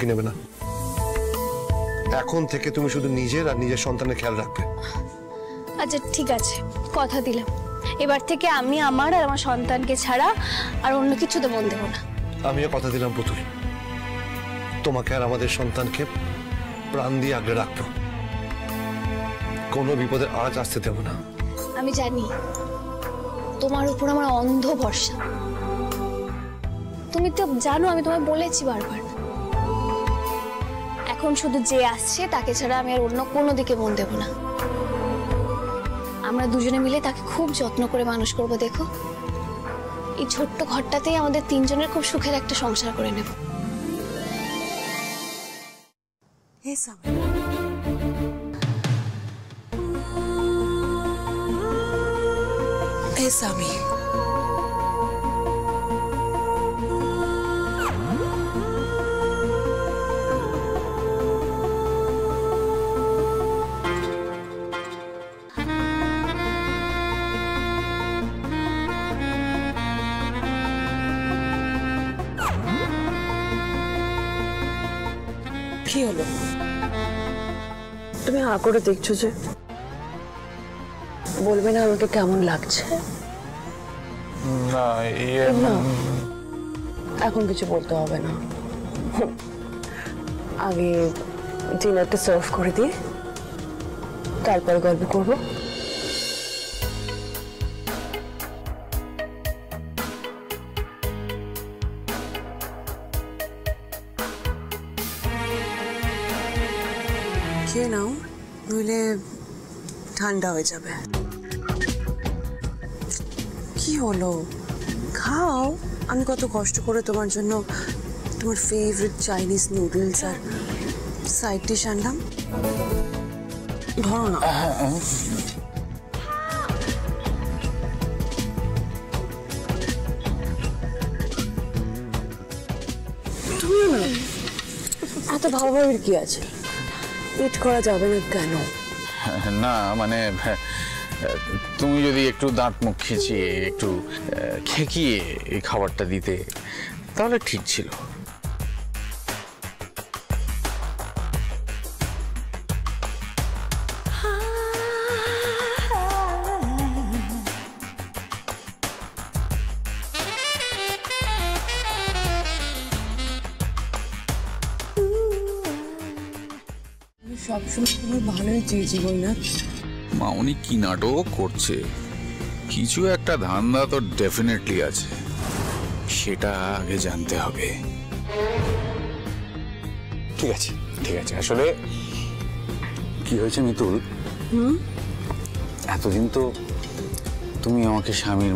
নেবে না। এখন থেকে তুমি শুধু নিজের আর নিজের সন্তানের খেয়াল রাখবে। আচ্ছা ঠিক আছে, কথা দিলাম এবার থেকে আমি আমার আর আমার সন্তানকে ছাড়া আর অন্য কিছুতে মন দেব না। আমিও কথা দিলাম পুতুল, তোমাকে আর আমাদের সন্তানকে প্রাণ দিয়ে আগলে রাখবো, কোনো বিপদের আঁচ আসতে দেব না। আমি জানি তোমার উপর আমার অন্ধ ভরসা, তুমি তো জানো আমি তোমায় বলেছি বারবার। এখন শুধু যে আসছে তাকে ছাড়া আমি আর অন্য কোনো দিকে মন দেব না। আমরা দুজনে মিলে তাকে খুব যত্ন করে মানুষ করব। দেখো এই ছোট্ট ঘরটাতেই আমাদের তিনজনের খুব সুখের একটা সংসার করে নেব। স্বামী কি হলো? তুমি হা করে দেখছো যে, বলবে না আমাকে কেমন লাগছে? না, এখন কিছু বলতে হবে না। আগে ডিনারটা সার্ভ করে দিয়ে তারপরে গল্প করবো। খেয়ে নাও, নইলে ঠান্ডা হয়ে যাবে। কি হলো, খাও। আমি কত কষ্ট করে তোমার জন্য তোমার ফেভারিট চাইনিজ নুডলস আর সাইড ডিশ আনলাম। ধরো না। তুমিও না, এত ভাবাভাবির কি আছে? ইট করা যাবে না কেন? না মানে তুমি যদি একটু দাঁত মুখ খিচিয়ে একটু খেকিয়ে এই খাবারটা দিতে তাহলে ঠিক ছিল। সবসময় তোমার ভালোই চেয়েছি বৈনাথ। মাউনি কি নাটক করছে, কিছু একটা ধান্দা তো ডেফিনেটলি আছে, সেটা আগে জানতে হবে। ঠিক আছে ঠিক আছে, আসলে কি হয়েছে মিতুল, এতদিন তো তুমি আমাকে স্বামীর